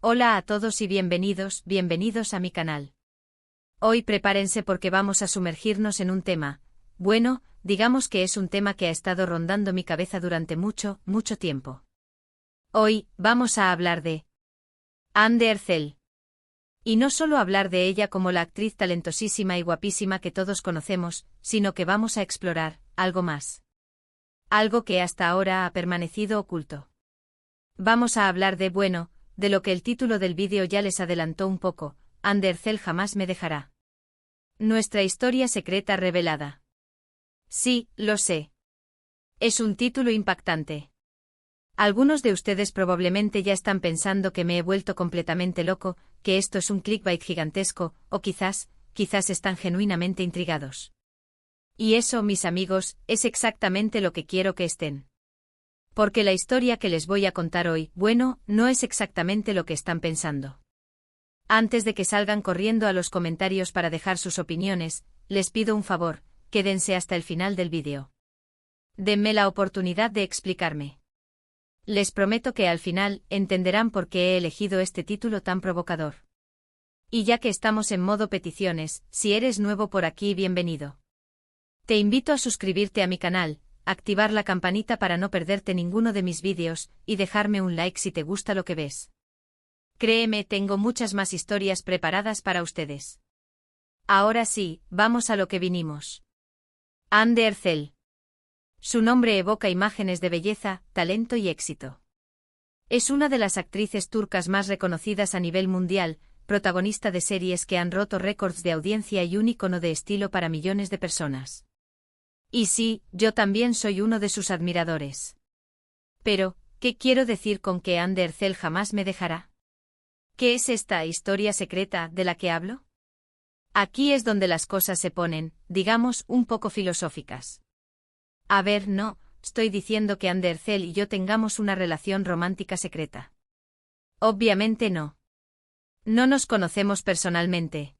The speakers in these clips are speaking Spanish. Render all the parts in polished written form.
Hola a todos y bienvenidos a mi canal. Hoy prepárense porque vamos a sumergirnos en un tema, bueno, digamos que es un tema que ha estado rondando mi cabeza durante mucho tiempo. Hoy, vamos a hablar de Anne Ercel. Y no solo hablar de ella como la actriz talentosísima y guapísima que todos conocemos, sino que vamos a explorar algo más. Algo que hasta ahora ha permanecido oculto. Vamos a hablar de lo que el título del vídeo ya les adelantó un poco, Anne Ercel jamás me dejará. Nuestra historia secreta revelada. Sí, lo sé. Es un título impactante. Algunos de ustedes probablemente ya están pensando que me he vuelto completamente loco, que esto es un clickbait gigantesco, o quizás están genuinamente intrigados. Y eso, mis amigos, es exactamente lo que quiero que estén. Porque la historia que les voy a contar hoy, no es exactamente lo que están pensando. Antes de que salgan corriendo a los comentarios para dejar sus opiniones, les pido un favor, quédense hasta el final del vídeo. Denme la oportunidad de explicarme. Les prometo que al final entenderán por qué he elegido este título tan provocador. Y ya que estamos en modo peticiones, si eres nuevo por aquí, bienvenido. Te invito a suscribirte a mi canal, activar la campanita para no perderte ninguno de mis vídeos, y dejarme un like si te gusta lo que ves. Créeme, tengo muchas más historias preparadas para ustedes. Ahora sí, vamos a lo que vinimos. Anne Ercel. Su nombre evoca imágenes de belleza, talento y éxito. Es una de las actrices turcas más reconocidas a nivel mundial, protagonista de series que han roto récords de audiencia y un ícono de estilo para millones de personas. Y sí, yo también soy uno de sus admiradores. Pero, ¿qué quiero decir con que Anne Ercel jamás me dejará? ¿Qué es esta historia secreta de la que hablo? Aquí es donde las cosas se ponen, digamos, un poco filosóficas. A ver, no, estoy diciendo que Anne Ercel y yo tengamos una relación romántica secreta. Obviamente no. No nos conocemos personalmente.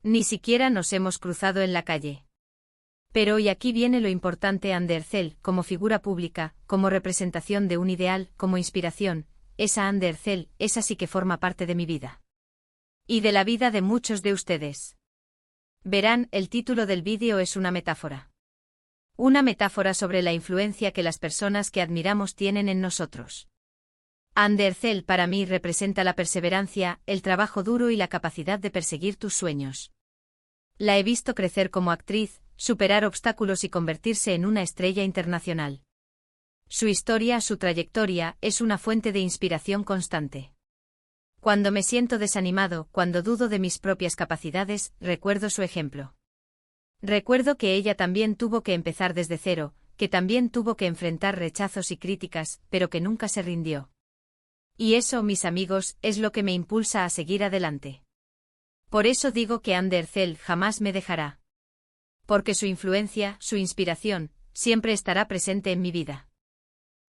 Ni siquiera nos hemos cruzado en la calle. Pero y aquí viene lo importante: Anne Ercel, como figura pública, como representación de un ideal, como inspiración, esa Anne Ercel, esa sí que forma parte de mi vida. Y de la vida de muchos de ustedes. Verán, el título del vídeo es una metáfora. Una metáfora sobre la influencia que las personas que admiramos tienen en nosotros. Anne Ercel para mí representa la perseverancia, el trabajo duro y la capacidad de perseguir tus sueños. La he visto crecer como actriz, superar obstáculos y convertirse en una estrella internacional. Su historia, su trayectoria, es una fuente de inspiración constante. Cuando me siento desanimado, cuando dudo de mis propias capacidades, recuerdo su ejemplo. Recuerdo que ella también tuvo que empezar desde cero, que también tuvo que enfrentar rechazos y críticas, pero que nunca se rindió. Y eso, mis amigos, es lo que me impulsa a seguir adelante. Por eso digo que Anne Ercel jamás me dejará. Porque su influencia, su inspiración, siempre estará presente en mi vida.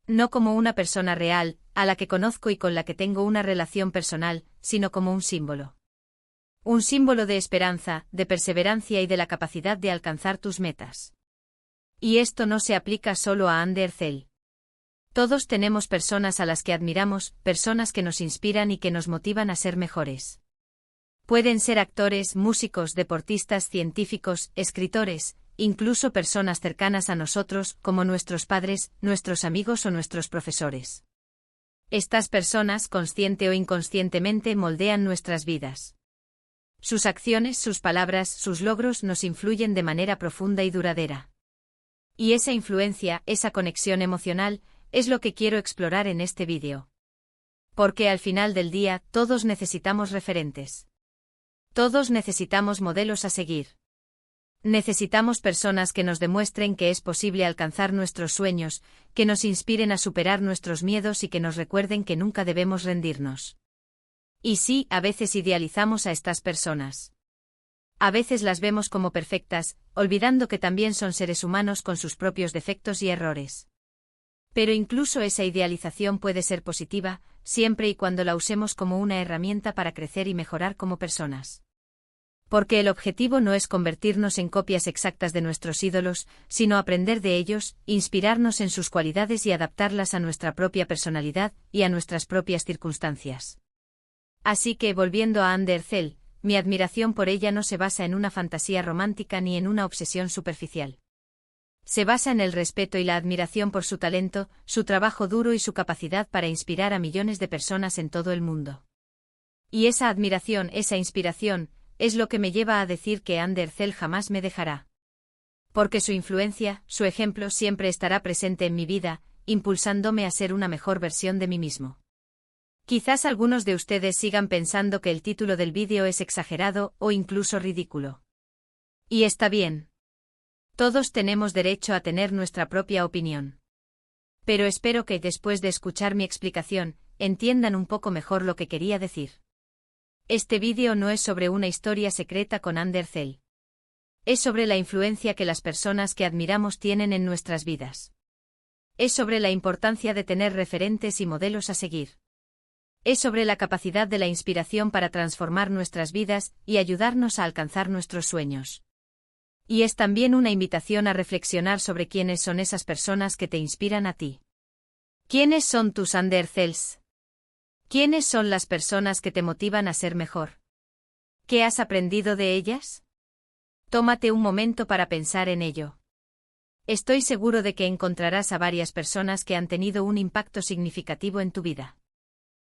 No como una persona real, a la que conozco y con la que tengo una relación personal, sino como un símbolo. Un símbolo de esperanza, de perseverancia y de la capacidad de alcanzar tus metas. Y esto no se aplica solo a Anne Ercel. Todos tenemos personas a las que admiramos, personas que nos inspiran y que nos motivan a ser mejores. Pueden ser actores, músicos, deportistas, científicos, escritores, incluso personas cercanas a nosotros, como nuestros padres, nuestros amigos o nuestros profesores. Estas personas, consciente o inconscientemente, moldean nuestras vidas. Sus acciones, sus palabras, sus logros nos influyen de manera profunda y duradera. Y esa influencia, esa conexión emocional, es lo que quiero explorar en este vídeo. Porque al final del día, todos necesitamos referentes. Todos necesitamos modelos a seguir. Necesitamos personas que nos demuestren que es posible alcanzar nuestros sueños, que nos inspiren a superar nuestros miedos y que nos recuerden que nunca debemos rendirnos. Y sí, a veces idealizamos a estas personas. A veces las vemos como perfectas, olvidando que también son seres humanos con sus propios defectos y errores. Pero incluso esa idealización puede ser positiva, siempre y cuando la usemos como una herramienta para crecer y mejorar como personas. Porque el objetivo no es convertirnos en copias exactas de nuestros ídolos, sino aprender de ellos, inspirarnos en sus cualidades y adaptarlas a nuestra propia personalidad y a nuestras propias circunstancias. Así que, volviendo a Andercel, mi admiración por ella no se basa en una fantasía romántica ni en una obsesión superficial. Se basa en el respeto y la admiración por su talento, su trabajo duro y su capacidad para inspirar a millones de personas en todo el mundo. Y esa admiración, esa inspiración, es lo que me lleva a decir que Andercel jamás me dejará. Porque su influencia, su ejemplo siempre estará presente en mi vida, impulsándome a ser una mejor versión de mí mismo. Quizás algunos de ustedes sigan pensando que el título del vídeo es exagerado o incluso ridículo. Y está bien. Todos tenemos derecho a tener nuestra propia opinión. Pero espero que, después de escuchar mi explicación, entiendan un poco mejor lo que quería decir. Este vídeo no es sobre una historia secreta con Andercel. Es sobre la influencia que las personas que admiramos tienen en nuestras vidas. Es sobre la importancia de tener referentes y modelos a seguir. Es sobre la capacidad de la inspiración para transformar nuestras vidas y ayudarnos a alcanzar nuestros sueños. Y es también una invitación a reflexionar sobre quiénes son esas personas que te inspiran a ti. ¿Quiénes son tus Andercels? ¿Quiénes son las personas que te motivan a ser mejor? ¿Qué has aprendido de ellas? Tómate un momento para pensar en ello. Estoy seguro de que encontrarás a varias personas que han tenido un impacto significativo en tu vida.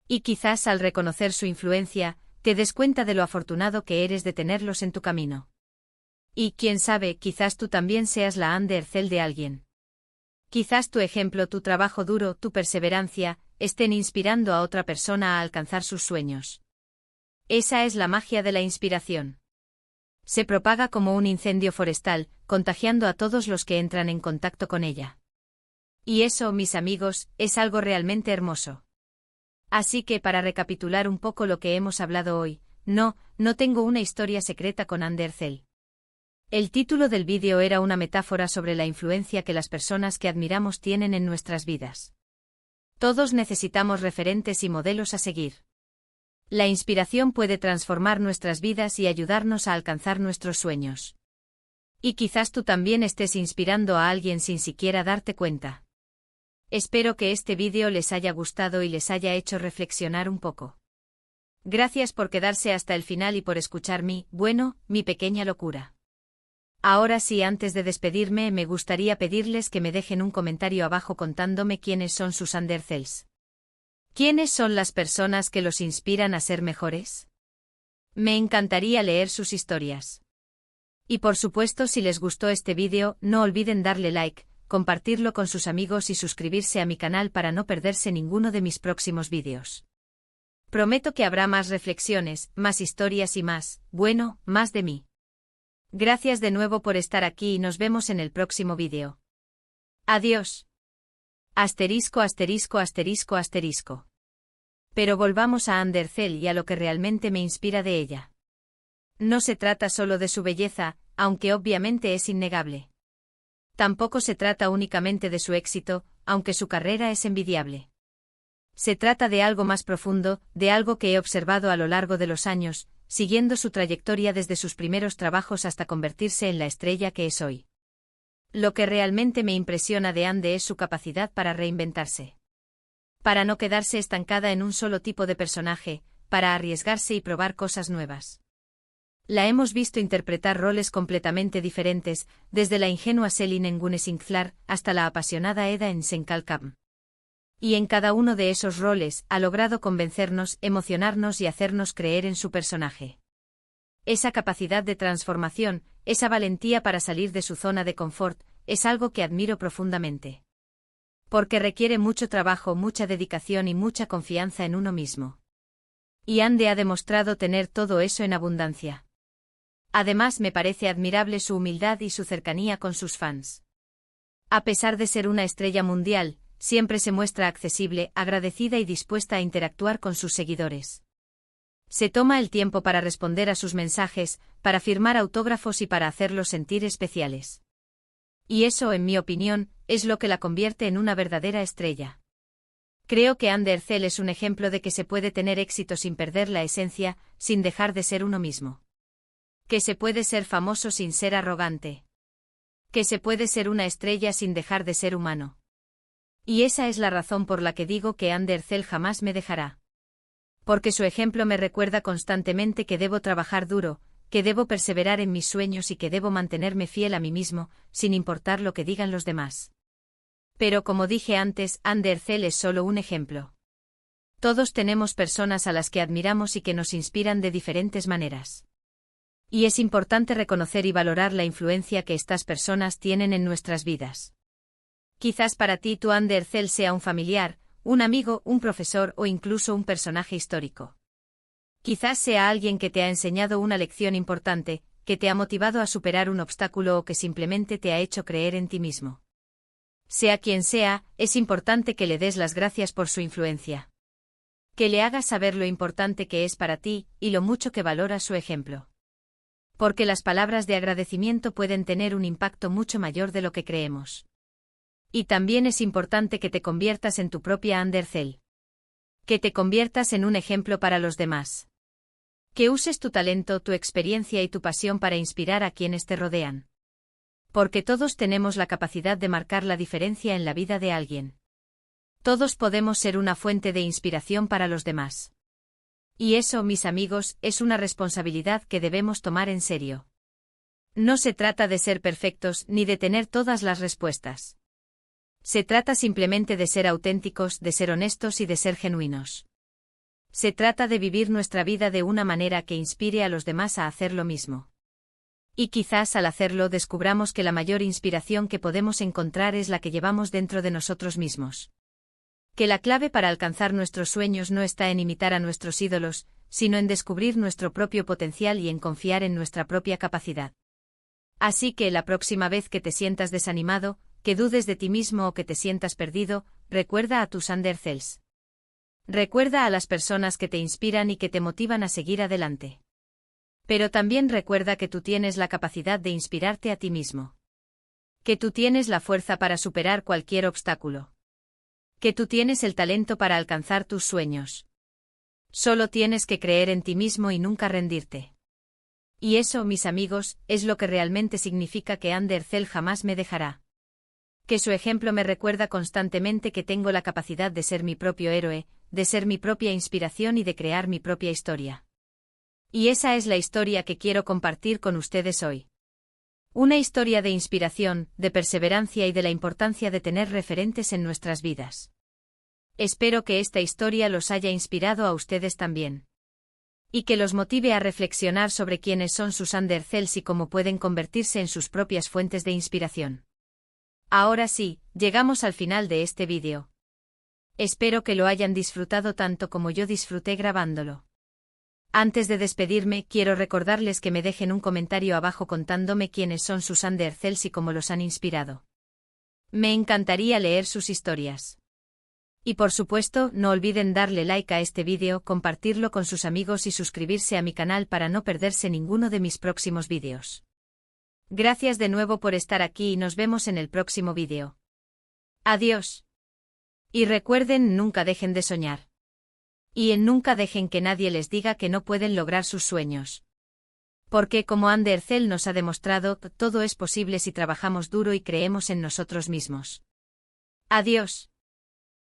Y quizás al reconocer su influencia, te des cuenta de lo afortunado que eres de tenerlos en tu camino. Y, quién sabe, quizás tú también seas la Andercel de alguien. Quizás tu ejemplo, tu trabajo duro, tu perseverancia, estén inspirando a otra persona a alcanzar sus sueños. Esa es la magia de la inspiración. Se propaga como un incendio forestal, contagiando a todos los que entran en contacto con ella. Y eso, mis amigos, es algo realmente hermoso. Así que, para recapitular un poco lo que hemos hablado hoy, no tengo una historia secreta con Andercel. El título del vídeo era una metáfora sobre la influencia que las personas que admiramos tienen en nuestras vidas. Todos necesitamos referentes y modelos a seguir. La inspiración puede transformar nuestras vidas y ayudarnos a alcanzar nuestros sueños. Y quizás tú también estés inspirando a alguien sin siquiera darte cuenta. Espero que este vídeo les haya gustado y les haya hecho reflexionar un poco. Gracias por quedarse hasta el final y por escuchar mi pequeña locura. Ahora sí, antes de despedirme, me gustaría pedirles que me dejen un comentario abajo contándome quiénes son sus Andercels. ¿Quiénes son las personas que los inspiran a ser mejores? Me encantaría leer sus historias. Y por supuesto, si les gustó este vídeo, no olviden darle like, compartirlo con sus amigos y suscribirse a mi canal para no perderse ninguno de mis próximos vídeos. Prometo que habrá más reflexiones, más historias y más de mí. Gracias de nuevo por estar aquí y nos vemos en el próximo vídeo. Adiós. Asterisco, asterisco, asterisco, asterisco. Pero volvamos a Andercel y a lo que realmente me inspira de ella. No se trata solo de su belleza, aunque obviamente es innegable. Tampoco se trata únicamente de su éxito, aunque su carrera es envidiable. Se trata de algo más profundo, de algo que he observado a lo largo de los años, siguiendo su trayectoria desde sus primeros trabajos hasta convertirse en la estrella que es hoy. Lo que realmente me impresiona de Ande es su capacidad para reinventarse. Para no quedarse estancada en un solo tipo de personaje, para arriesgarse y probar cosas nuevas. La hemos visto interpretar roles completamente diferentes, desde la ingenua Selin en Gunesingthlar hasta la apasionada Eda en Senkalkam. Y en cada uno de esos roles ha logrado convencernos, emocionarnos y hacernos creer en su personaje. Esa capacidad de transformación, esa valentía para salir de su zona de confort, es algo que admiro profundamente. Porque requiere mucho trabajo, mucha dedicación y mucha confianza en uno mismo. Y Ande ha demostrado tener todo eso en abundancia. Además, me parece admirable su humildad y su cercanía con sus fans. A pesar de ser una estrella mundial, siempre se muestra accesible, agradecida y dispuesta a interactuar con sus seguidores. Se toma el tiempo para responder a sus mensajes, para firmar autógrafos y para hacerlos sentir especiales. Y eso, en mi opinión, es lo que la convierte en una verdadera estrella. Creo que Andercel es un ejemplo de que se puede tener éxito sin perder la esencia, sin dejar de ser uno mismo. Que se puede ser famoso sin ser arrogante. Que se puede ser una estrella sin dejar de ser humano. Y esa es la razón por la que digo que Andercel jamás me dejará. Porque su ejemplo me recuerda constantemente que debo trabajar duro, que debo perseverar en mis sueños y que debo mantenerme fiel a mí mismo, sin importar lo que digan los demás. Pero como dije antes, Andercel es solo un ejemplo. Todos tenemos personas a las que admiramos y que nos inspiran de diferentes maneras. Y es importante reconocer y valorar la influencia que estas personas tienen en nuestras vidas. Quizás para ti tu Andercel sea un familiar, un amigo, un profesor o incluso un personaje histórico. Quizás sea alguien que te ha enseñado una lección importante, que te ha motivado a superar un obstáculo o que simplemente te ha hecho creer en ti mismo. Sea quien sea, es importante que le des las gracias por su influencia. Que le hagas saber lo importante que es para ti y lo mucho que valoras su ejemplo. Porque las palabras de agradecimiento pueden tener un impacto mucho mayor de lo que creemos. Y también es importante que te conviertas en tu propia Andercel. Que te conviertas en un ejemplo para los demás. Que uses tu talento, tu experiencia y tu pasión para inspirar a quienes te rodean. Porque todos tenemos la capacidad de marcar la diferencia en la vida de alguien. Todos podemos ser una fuente de inspiración para los demás. Y eso, mis amigos, es una responsabilidad que debemos tomar en serio. No se trata de ser perfectos ni de tener todas las respuestas. Se trata simplemente de ser auténticos, de ser honestos y de ser genuinos. Se trata de vivir nuestra vida de una manera que inspire a los demás a hacer lo mismo. Y quizás al hacerlo descubramos que la mayor inspiración que podemos encontrar es la que llevamos dentro de nosotros mismos. Que la clave para alcanzar nuestros sueños no está en imitar a nuestros ídolos, sino en descubrir nuestro propio potencial y en confiar en nuestra propia capacidad. Así que la próxima vez que te sientas desanimado, que dudes de ti mismo o que te sientas perdido, recuerda a tus Andercels. Recuerda a las personas que te inspiran y que te motivan a seguir adelante. Pero también recuerda que tú tienes la capacidad de inspirarte a ti mismo. Que tú tienes la fuerza para superar cualquier obstáculo. Que tú tienes el talento para alcanzar tus sueños. Solo tienes que creer en ti mismo y nunca rendirte. Y eso, mis amigos, es lo que realmente significa que Andercel jamás me dejará. Que su ejemplo me recuerda constantemente que tengo la capacidad de ser mi propio héroe, de ser mi propia inspiración y de crear mi propia historia. Y esa es la historia que quiero compartir con ustedes hoy. Una historia de inspiración, de perseverancia y de la importancia de tener referentes en nuestras vidas. Espero que esta historia los haya inspirado a ustedes también. Y que los motive a reflexionar sobre quiénes son sus Andercels y cómo pueden convertirse en sus propias fuentes de inspiración. Ahora sí, llegamos al final de este vídeo. Espero que lo hayan disfrutado tanto como yo disfruté grabándolo. Antes de despedirme, quiero recordarles que me dejen un comentario abajo contándome quiénes son sus Andercels y cómo los han inspirado. Me encantaría leer sus historias. Y por supuesto, no olviden darle like a este vídeo, compartirlo con sus amigos y suscribirse a mi canal para no perderse ninguno de mis próximos vídeos. Gracias de nuevo por estar aquí y nos vemos en el próximo vídeo. Adiós. Y recuerden, nunca dejen de soñar. Y nunca dejen que nadie les diga que no pueden lograr sus sueños. Porque como Andercel nos ha demostrado, todo es posible si trabajamos duro y creemos en nosotros mismos. Adiós.